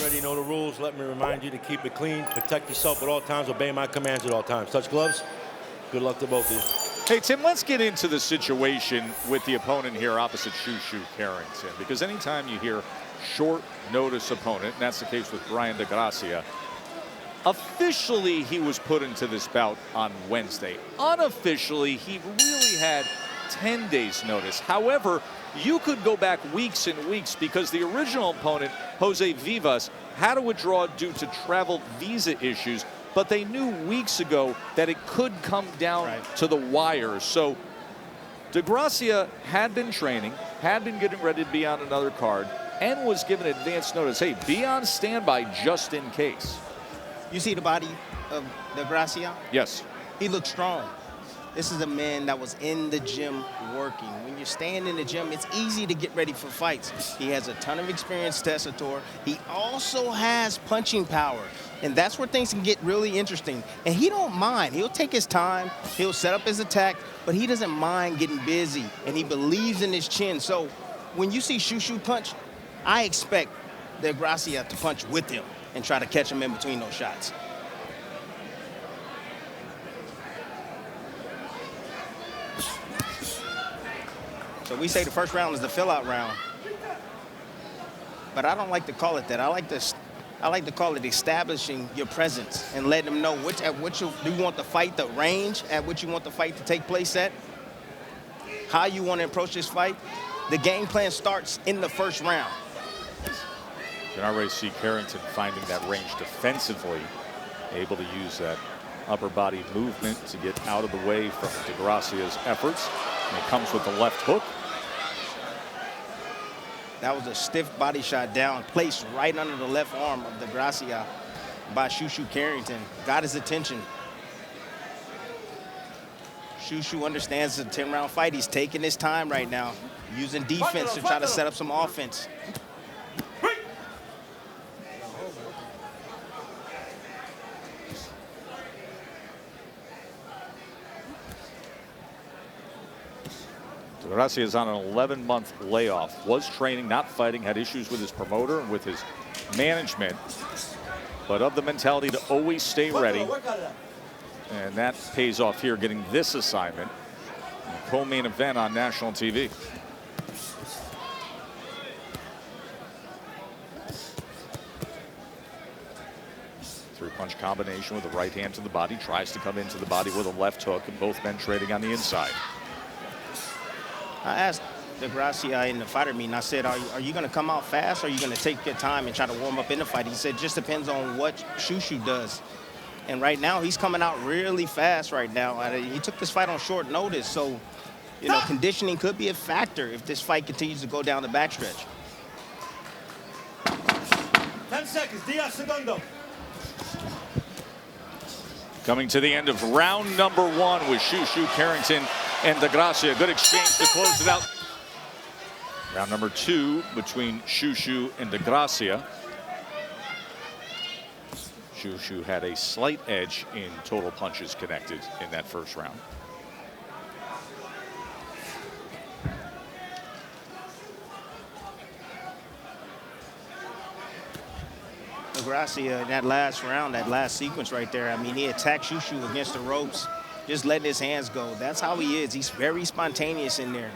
already know the rules. Let me remind you to keep it clean, protect yourself at all times, obey my commands at all times. Touch gloves. Good luck to both of you. Hey, Tim, let's get into the situation with the opponent here opposite Shu Shu Carrington, because anytime you hear short notice opponent, and that's the case with Brayan De Gracia, officially he was put into this bout on Wednesday. Unofficially, he really had 10 days notice. However, you could go back weeks and weeks because the original opponent, Jose Vivas, had to withdraw due to travel visa issues, but they knew weeks ago that it could come down to the wire. So De Gracia had been training, had been getting ready to be on another card, and was given advance notice. Hey, be on standby just in case. You see the body of De Gracia? Yes. He looks strong. This is a man that was in the gym working. When you're staying in the gym, it's easy to get ready for fights. He has a ton of experience, testator. He also has punching power. And that's where things can get really interesting. And he don't mind. He'll take his time. He'll set up his attack, but he doesn't mind getting busy. And he believes in his chin. So when you see Shu Shu punch, I expect De Gracia to punch with him and try to catch him in between those shots. So we say the first round is the fill-out round, but I don't like to call it that. I like to call it establishing your presence and letting them know do you want the fight, the range at which you want the fight to take place at, how you want to approach this fight. The game plan starts in the first round. You can already see Carrington finding that range defensively, able to use that upper body movement to get out of the way from De Gracia's efforts. And it comes with the left hook. That was a stiff body shot down, placed right under the left arm of De Gracia by Shu Shu Carrington. Got his attention. Shu Shu understands it's a 10-round fight. He's taking his time right now, using defense to try to set up some offense. De Gracia is on an 11-month layoff. Was training, not fighting, had issues with his promoter and with his management, but of the mentality to always stay ready. And that pays off here, getting this assignment, co-main event on national TV. Three-punch combination with the right hand to the body, tries to come into the body with a left hook, and both men trading on the inside. I asked De Gracia in the fighter meeting, I said, are you going to come out fast, or are you going to take your time and try to warm up in the fight? He said, just depends on what Shu Shu does. And right now, he's coming out really fast right now. He took this fight on short notice, so, you know, conditioning could be a factor if this fight continues to go down the backstretch. 10 seconds, Diaz segundo. Coming to the end of round number 1 with Shu Shu Carrington and De Gracia. Good exchange to close it out. Round number 2 between Shu Shu and De Gracia. Shu Shu had a slight edge in total punches connected in that first round. De Gracia in that last round, that last sequence right there, I mean, he attacked Shu Shu against the ropes, just letting his hands go. That's how he is. He's very spontaneous in there,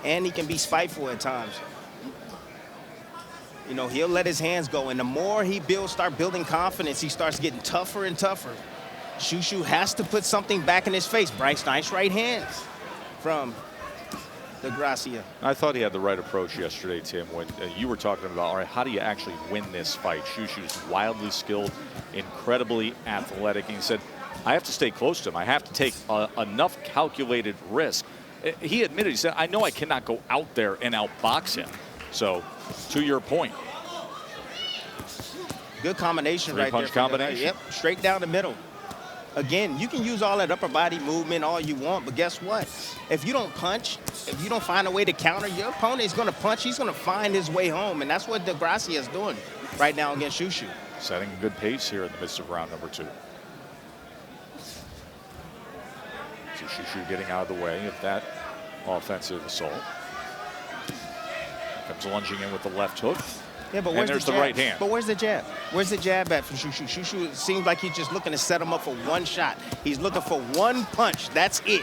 and he can be spiteful at times. You know, he'll let his hands go, and the more he start building confidence, he starts getting tougher and tougher. Shu Shu has to put something back in his face. Bryce, nice right hands from De Gracia. I thought he had the right approach yesterday, Tim, when you were talking about, all right, how do you actually win this fight? Shu Shu's wildly skilled, incredibly athletic, and he said, I have to stay close to him. I have to take enough calculated risk. He admitted, he said, I know I cannot go out there and outbox him. So, to your point. Good combination right there. Three-punch combination. Yep, straight down the middle. Again, you can use all that upper body movement all you want, but guess what? If you don't punch, if you don't find a way to counter, your opponent is going to punch. He's going to find his way home, and that's what De Gracia is doing right now against Shu Shu. Setting a good pace here in the midst of round number 2. So Shu Shu getting out of the way of that offensive assault. Comes lunging in with the left hook. Yeah, but And where's there's the the jab? right hand. But where's the jab? Where's the jab at from Shu Shu? Shu Shu seems like he's just looking to set him up for one shot. He's looking for one punch. That's it.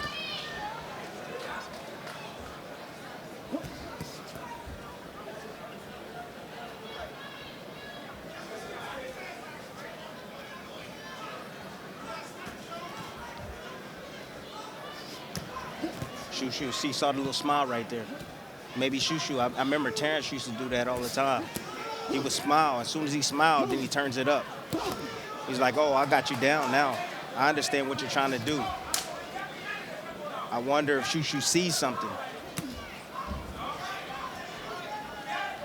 Shu Shu, see, saw the little smile right there. Maybe Shu Shu, I remember Terrence used to do that all the time. He would smile. As soon as he smiled, then he turns it up. He's like, oh, I got you down now. I understand what you're trying to do. I wonder if Shu Shu sees something.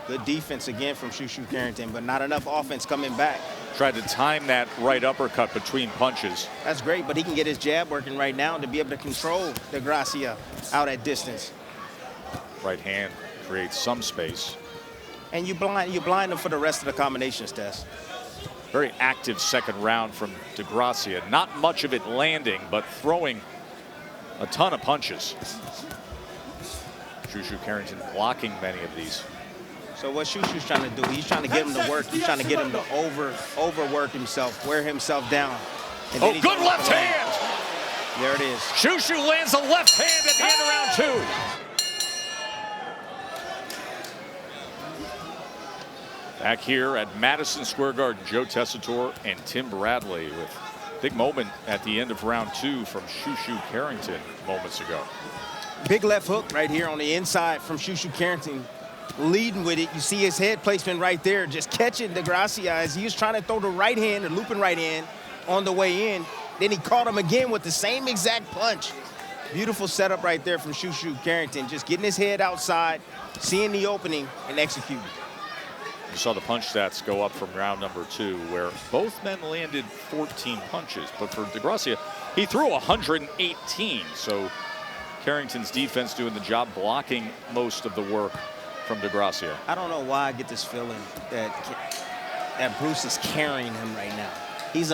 Good defense again from Shu Shu Carrington, but not enough offense coming back. Tried to time that right uppercut between punches. That's great, but he can get his jab working right now to be able to control De Gracia out at distance. Right hand creates some space. And you blind him for the rest of the combinations, Tess. Very active second round from De Gracia. Not much of it landing, but throwing a ton of punches. Shu Shu Carrington blocking many of these. So what Shu Shu's trying to do, he's trying to get him to work. He's trying to get him to overwork himself, wear himself down. And Oh, good left hand! There it is. Shu Shu lands a left hand at the end of round 2. Back here at Madison Square Garden, Joe Tessitore and Tim Bradley with a big moment at the end of round 2 from Shu Shu Carrington moments ago. Big left hook right here on the inside from Shu Shu Carrington. Leading with it. You see his head placement right there, just catching De Gracia as he was trying to throw the right hand, the looping right hand on the way in. Then he caught him again with the same exact punch. Beautiful setup right there from Shu Shu Carrington, just getting his head outside, seeing the opening, and executing. You saw the punch stats go up from round number 2, where both men landed 14 punches. But for De Gracia, he threw 118. So Carrington's defense doing the job, blocking most of the work from De Gracia. I don't know why I get this feeling that Bruce is carrying him right now. He's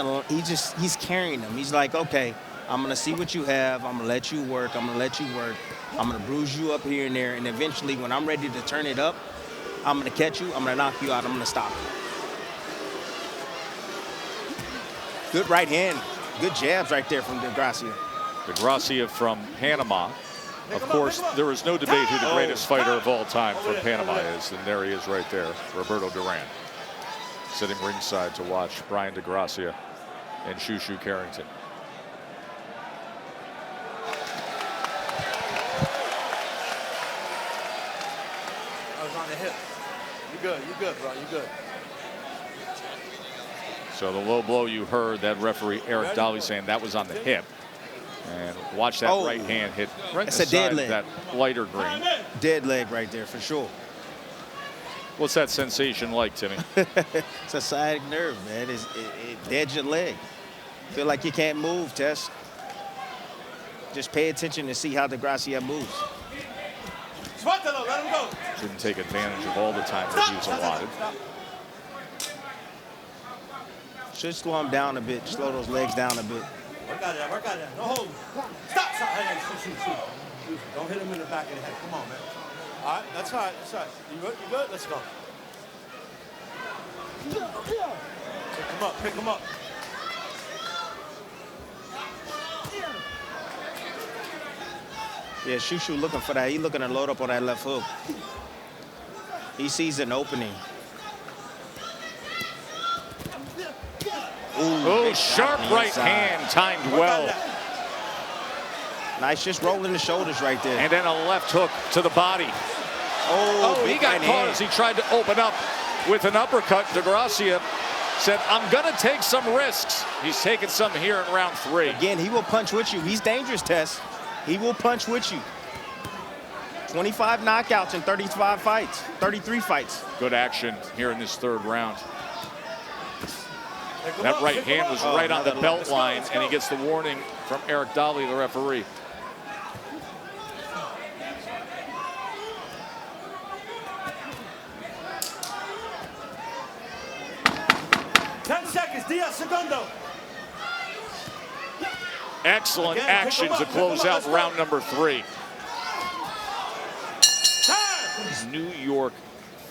carrying him. He's like, okay, I'm gonna see what you have. I'm gonna let you work. I'm gonna let you work. I'm gonna bruise you up here and there, and eventually, when I'm ready to turn it up, I'm gonna catch you. I'm gonna knock you out. I'm gonna stop you. Good right hand. Good jabs right there from De Gracia. De Gracia from Panama. Of course, there is no debate who the greatest fighter of all time from Panama is, and there he is right there, Roberto Duran, sitting ringside to watch Brayan De Gracia and Shu Shu Carrington. I was on the hip. You good, bro, you good. So the low blow you heard, that referee Eric Dolly saying that was on the hip. And watch that right hand hit right It's a dead leg. that lighter green. Dead leg right there for sure. What's that sensation like, Timmy? It's a sciatic nerve, man. It deads your leg. Feel like you can't move, Tess. Just pay attention to see how De Gracia moves. Let him go. Didn't take advantage of all the time that he was allotted. Should slow him down a bit, slow those legs down a bit. Work out of that, work out of that. No hold. Stop. Hey, shoot. Don't hit him in the back of the head. Come on, man. All right, that's all right, that's all right. You good? Let's go. Pick him up. Yeah, Shu Shu looking for that. He's looking to load up on that left hook. He sees an opening. Oh, sharp right hand, timed well. Nice, just rolling the shoulders right there. And then a left hook to the body. Oh, he got caught as he tried to open up with an uppercut. De Gracia said, I'm going to take some risks. He's taking some here in round 3. Again, he will punch with you. He's dangerous, Tess. He will punch with you. 25 knockouts in 35 fights, 33 fights. Good action here in this 3rd round. That right hand was right on the belt line, and he gets the warning from Eric Dolly, the referee. Excellent action to close out round number 3. New York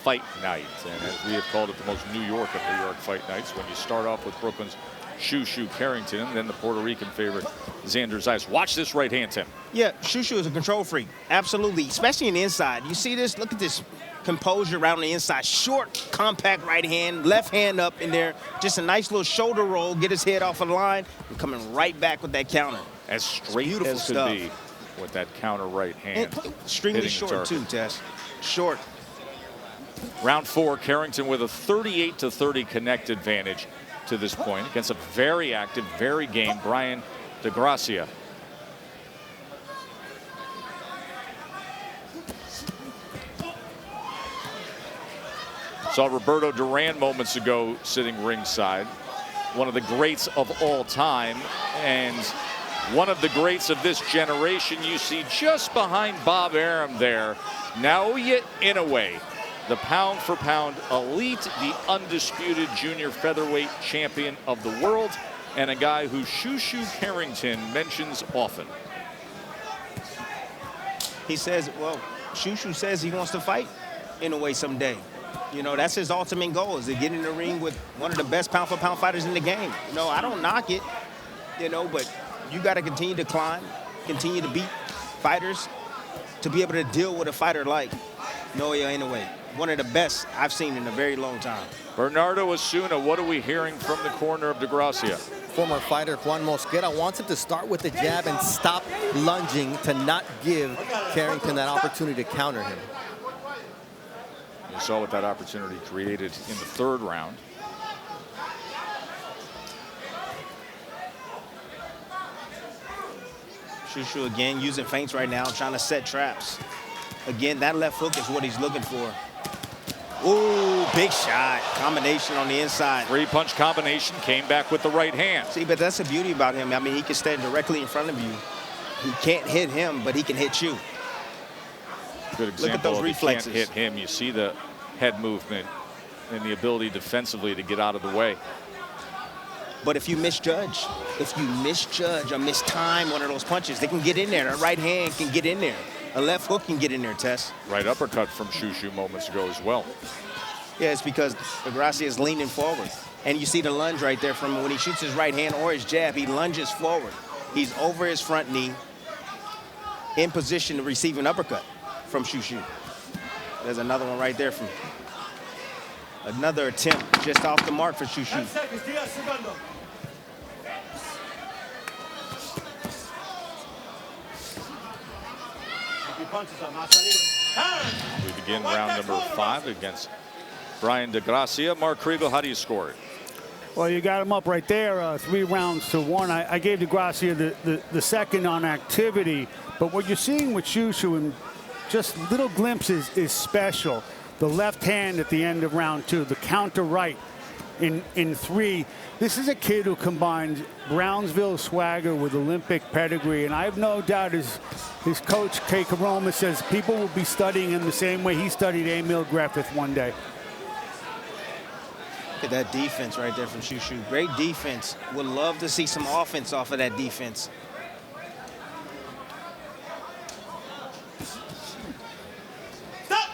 fight night. And as we have called it, the most New York of New York fight nights, when you start off with Brooklyn's Shu Shu Carrington, and then the Puerto Rican favorite, Xander Zayas. Watch this right hand, Tim. Yeah, Shu Shu is a control freak. Absolutely, especially in the inside. You see this? Look at this composure around the inside. Short, compact right hand, left hand up in there. Just a nice little shoulder roll, get his head off of the line, and coming right back with that counter. As straight as could be with that counter right hand. And extremely short too, Tess. Short. Round 4, Carrington with a 38-30 connect advantage to this point against a very active, very game Brayan De Gracia. Saw Roberto Duran moments ago sitting ringside. One of the greats of all time, and one of the greats of this generation. You see just behind Bob Arum there, Naoya Inoue, the pound-for-pound elite, the undisputed junior featherweight champion of the world, and a guy who Shu Shu Carrington mentions often. He says, well, Shu Shu says he wants to fight Inoue someday. You know, that's his ultimate goal, is to get in the ring with one of the best pound-for-pound fighters in the game. You know, I don't knock it, you know, but you got to continue to climb, continue to beat fighters to be able to deal with a fighter like Naoya Inoue. One of the best I've seen in a very long time. Bernardo Osuna, what are we hearing from the corner of De Gracia? Former fighter Juan Mosquera wants him to start with the jab and stop lunging to not give Carrington that opportunity to counter him. You saw what that opportunity created in the 3rd round. Shu Shu again using feints right now, trying to set traps. Again, that left hook is what he's looking for. Ooh, big shot. Combination on the inside. 3-punch combination, came back with the right hand. See, but that's the beauty about him. I mean, he can stand directly in front of you. He can't hit him, but he can hit you. Good example. Look at those of reflexes. He can't hit him. You see the head movement and the ability defensively to get out of the way. But if you misjudge or mistime one of those punches, they can get in there. A right hand can get in there. A left hook can get in there, Tess. Right uppercut from Shu Shu moments ago as well. Yeah, it's because De Gracia is leaning forward. And you see the lunge right there from when he shoots his right hand or his jab, he lunges forward. He's over his front knee in position to receive an uppercut from Shu Shu. There's another one right there from another attempt just off the mark for Shu Shu. 10 seconds, 10 segundos. We begin round number 5 against Brayan De Gracia. Mark Kriegel, how do you score it? Well, you got him up right there, 3 rounds to 1. I gave De Gracia the second on activity, but what you're seeing with Shu Shu in just little glimpses is special. The left hand at the end of round 2, the counter right in 3. This is a kid who combines Brownsville swagger with Olympic pedigree, and I have no doubt his coach, Koroma, says people will be studying him the same way he studied Emil Griffith one day. Look at that defense right there from Shu Shu. Great defense. Would love to see some offense off of that defense.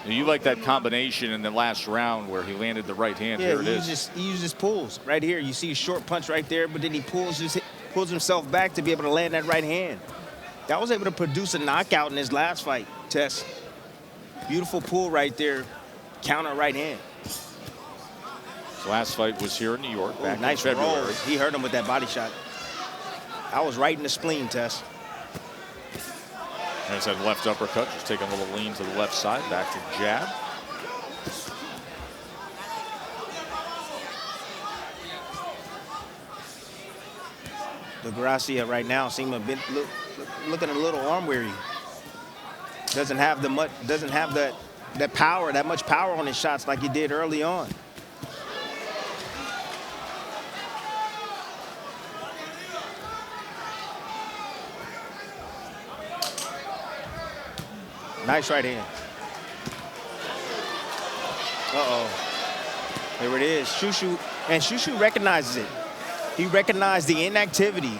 You like that combination in the last round where he landed the right hand. Yeah, Here it is. He uses pulls right here. You see a short punch right there, but then he pulls himself back to be able to land that right hand. That was able to produce a knockout in his last fight, Tess. Beautiful pull right there. Counter right hand. His last fight was here in New York back Nice in February. roll. He hurt him with that body shot. I was right in the spleen, Tess. There's that left uppercut, just taking a little lean to the left side, back to jab. De Gracia right now seems a bit looking a little arm weary. Doesn't have that power, that much power on his shots like he did early on. Nice right hand. Uh-oh. There it is. Shu Shu, and Shu Shu recognizes it. He recognized the inactivity.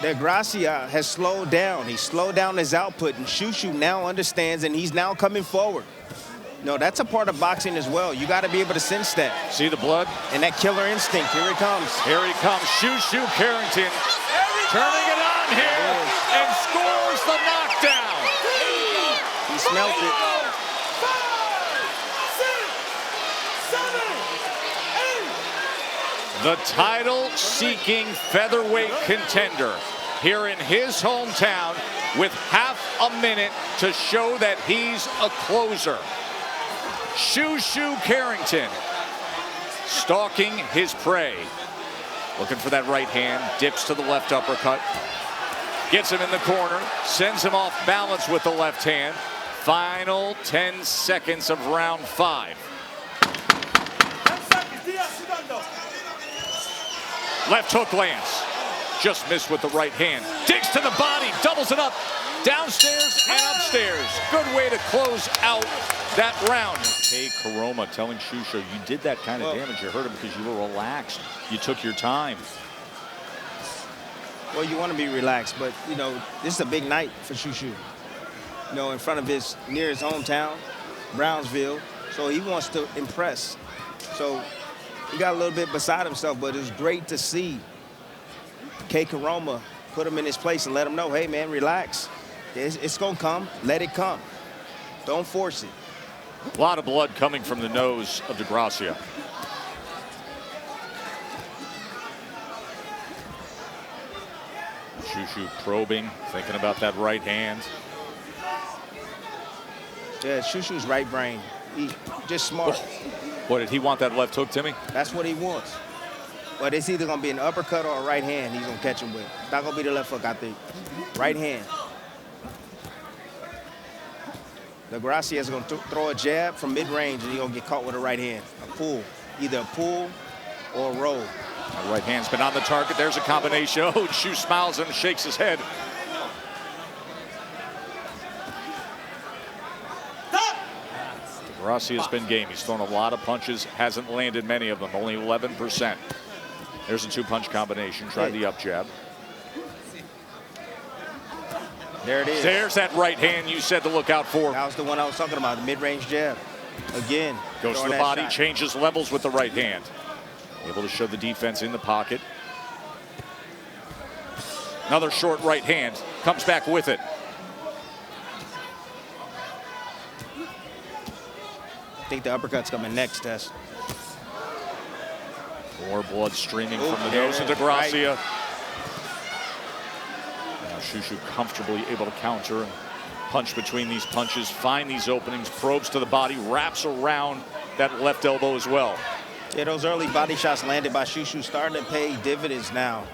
De Gracia has slowed down. He slowed down his output, and Shu Shu now understands, and he's now coming forward. No, that's a part of boxing as well. You got to be able to sense that. See the blood? And that killer instinct. Here it comes. Here he comes. Shu Shu Carrington turning it on here and scores the knockdown. He smelt it. 5, 6, 7, 8. The title-seeking featherweight contender here in his hometown with half a minute to show that he's a closer. Shu Shu Carrington stalking his prey. Looking for that right hand, dips to the left uppercut. Gets him in the corner, sends him off balance with the left hand. Final 10 seconds of round 5. 10 seconds, Diaz, Left hook lands. Just missed with the right hand. Digs to the body, doubles it up. Downstairs and upstairs. Good way to close out that round. Hey, Koroma telling Shu Shu, you did that kind of damage. You hurt him because you were relaxed. You took your time. Well, you want to be relaxed, but, you know, this is a big night for Shu Shu. You know, in front of near his hometown, Brownsville. So he wants to impress. So he got a little bit beside himself, but it was great to see Koroma put him in his place and let him know, hey, man, relax. It's going to come. Let it come. Don't force it. A lot of blood coming from the nose of De Gracia. Shu Shu probing, thinking about that right hand. Yeah, Shu Shu's right brain. He's just smart. What, did he want that left hook, Timmy? That's what he wants. But it's either going to be an uppercut or a right hand he's going to catch him with. Not going to be the left hook, I think. Right hand. De Gracia is going to throw a jab from mid-range, and he's going to get caught with a right hand. A pull. Either a pull or a roll. The right hand's been on the target. There's a combination. Oh, Shu smiles and shakes his head. De Gracia's been game. He's thrown a lot of punches, hasn't landed many of them, only 11%. There's a 2-punch combination. Tried the up jab. There it is. There's that right hand you said to look out for. That was the one I was talking about, the mid-range jab. Again. Goes to the body, changes levels with the right hand. Able to show the defense in the pocket. Another short right hand. Comes back with it. I think the uppercut's coming next, Tess. More blood streaming from the nose of De Gracia. Right. Now Shu Shu comfortably able to counter and punch between these punches, find these openings, probes to the body, wraps around that left elbow as well. Yeah, those early body shots landed by Shu Shu starting to pay dividends now.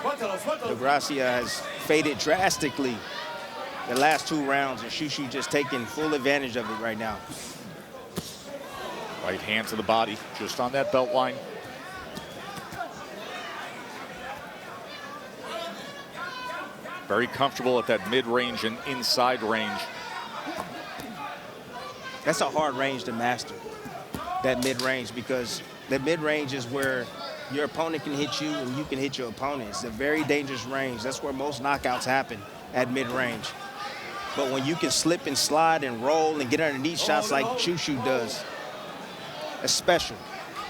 De Gracia has faded drastically the last 2 rounds, and Shu Shu just taking full advantage of it right now. Right hand to the body, just on that belt line. Very comfortable at that mid-range and inside range. That's a hard range to master, that mid-range, because the mid-range is where your opponent can hit you and you can hit your opponent. It's a very dangerous range. That's where most knockouts happen, at mid-range. But when you can slip and slide and roll and get underneath shots like Shu Shu does, it's special,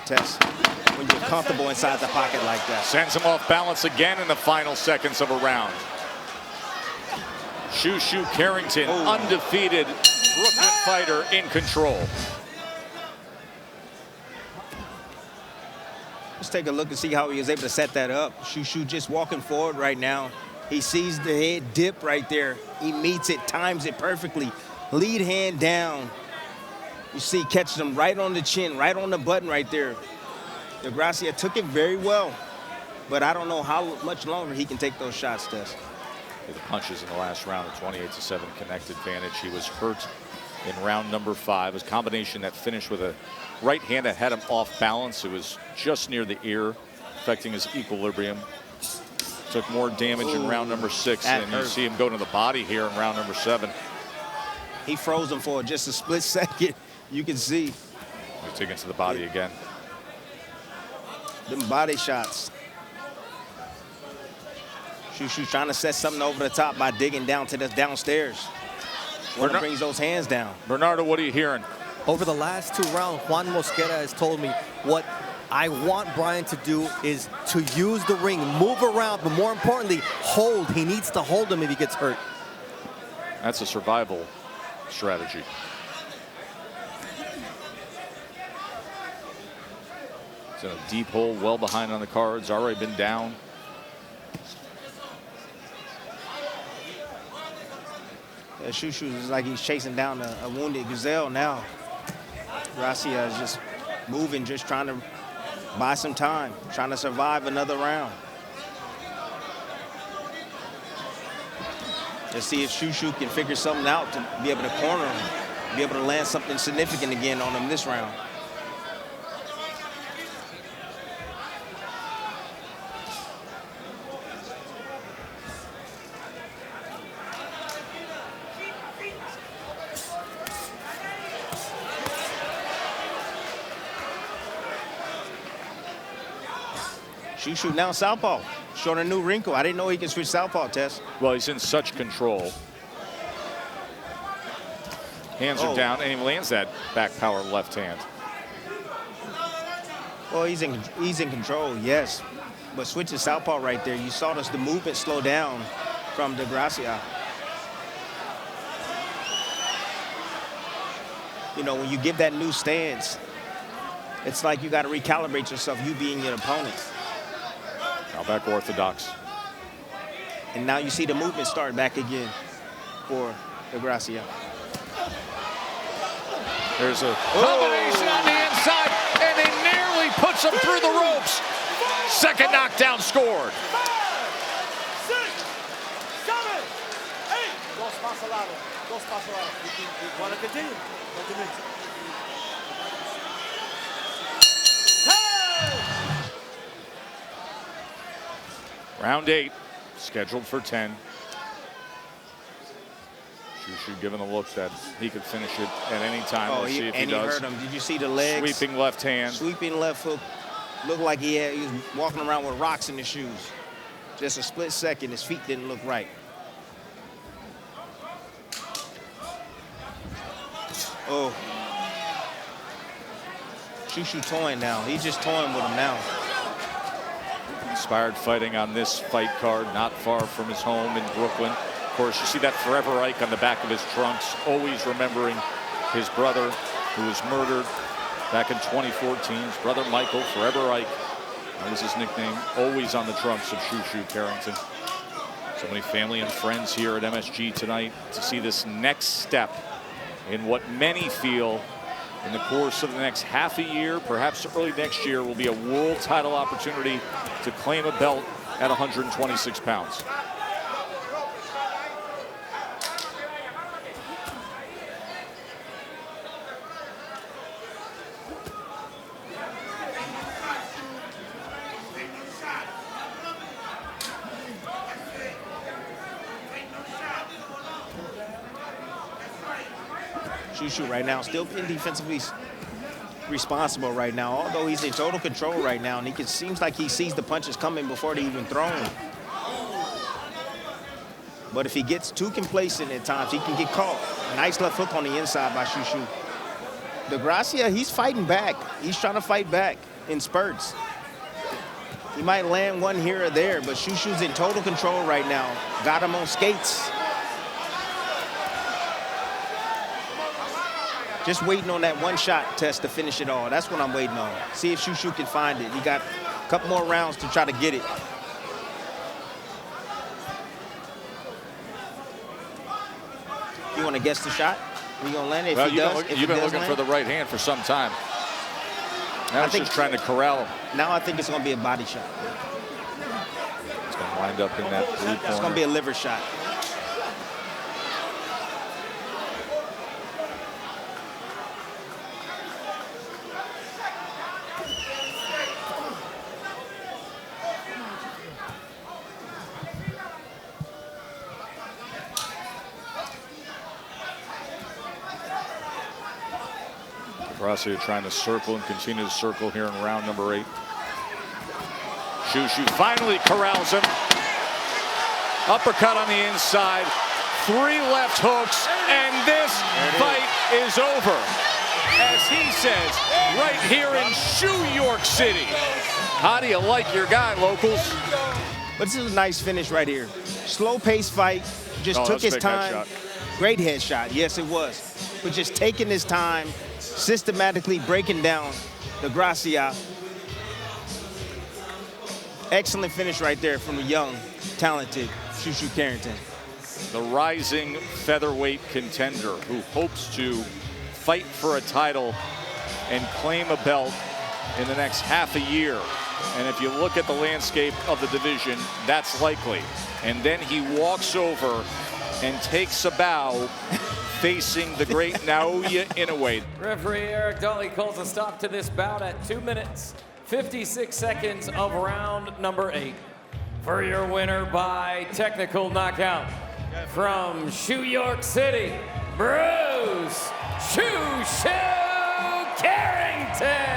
Tess, when you're comfortable inside the pocket like that. Sends him off balance again in the final seconds of a round. Shu Shu Carrington, undefeated Brooklyn fighter, in control. Let's take a look and see how he was able to set that up. Shu Shu just walking forward right now. He sees the head dip right there. He meets it, times it perfectly. Lead hand down. You see, catches him right on the chin, right on the button right there. De Gracia took it very well, but I don't know how much longer he can take those shots, Tess. The punches in the last round, a 28-7 connect advantage. He was hurt in round number 5. His combination that finished with a right hand that had him off balance. It was just near the ear, affecting his equilibrium. Took more damage in round number 6, and you see him go to the body here in round number 7. He froze him for just a split second. You can see. He's taking to the body again. Them body shots. Shu Shu trying to set something over the top by digging down to the downstairs. when it brings those hands down. Bernardo, what are you hearing? Over the last 2 rounds, Juan Mosquera has told me what I want Brian to do is to use the ring, move around, but more importantly, hold. He needs to hold him if he gets hurt. That's a survival strategy. He's in a deep hole, well behind on the cards, already been down. Yeah, Shu Shu is like he's chasing down a wounded gazelle now. Gracia is just moving, just trying to buy some time, trying to survive another round. Let's see if Shu Shu can figure something out to be able to corner him, be able to land something significant again on him this round. Shu Shu now southpaw, showing a new wrinkle. I didn't know he could switch southpaw, Tess. Well, he's in such control. Hands are down, and he lands that back power left hand. Well, he's in control, yes. But switching southpaw right there, you saw the movement slow down from De Gracia. You know, when you give that new stance, it's like you got to recalibrate yourself, you being your opponent. Now back orthodox. And now you see the movement start back again for De Gracia. There's a combination on the inside, and he nearly puts him through the ropes. Second knockdown scored. 5, 6, 7, 8. Dos pasos lados. Dos pasos lados. You want to continue? Continue. 10. Round 8, scheduled for 10. Shu Shu giving a look that he could finish it at any time. We'll see if he does. Hurt him. Did you see the legs? Sweeping left hand. Sweeping left hook. Looked like he was walking around with rocks in his shoes. Just a split second, his feet didn't look right. Oh. Shu Shu toying now. He's just toying with him now. Inspired fighting on this fight card, not far from his home in Brooklyn. Of course, you see that forever Ike on the back of his trunks, always remembering his brother who was murdered back in 2014. His brother Michael, Forever Ike. That was his nickname, always on the trunks of Shu Shu Carrington. So many family and friends here at MSG tonight to see this next step in what many feel in the course of the next half a year, perhaps early next year, will be a world title opportunity to claim a belt at 126 pounds. Shu Shu right now still being defensively responsible right now, although he's in total control right now, and seems like he sees the punches coming before they even thrown. But if he gets too complacent at times, he can get caught. Nice left hook on the inside by Shu Shu. De Gracia, he's fighting back. He's trying to fight back in spurts. He might land one here or there, but Shu Shu's in total control right now. Got him on skates. Just waiting on that one shot test to finish it all. That's what I'm waiting on. See if Shu Shu can find it. He got a couple more rounds to try to get it. You want to guess the shot? Are you going to land it? If he does, you've been looking for the right hand for some time. Now he's just trying to corral him. Now I think it's going to be a body shot. It's going to wind up in that blue corner. It's going to be a liver shot. Gracia trying to circle and continue to circle here in round number 8. Shu Shu finally corrals him. Uppercut on the inside, 3 left hooks, and this fight is over. As he says, right here in Shu York City. How do you like your guy, locals? But this is a nice finish right here. Slow-paced fight, just took his time. Headshot. Great headshot, yes it was. But just taking his time, systematically breaking down De Gracia. Excellent finish right there from a young, talented Shu Shu Carrington. The rising featherweight contender who hopes to fight for a title and claim a belt in the next half a year. And if you look at the landscape of the division, that's likely. And then he walks over and takes a bow facing the great Naoya Inoue. Referee Eric Dolly calls a stop to this bout at 2 minutes, 56 seconds of round number 8. For your winner by technical knockout from Shu York City, Bruce Shu Shu Carrington.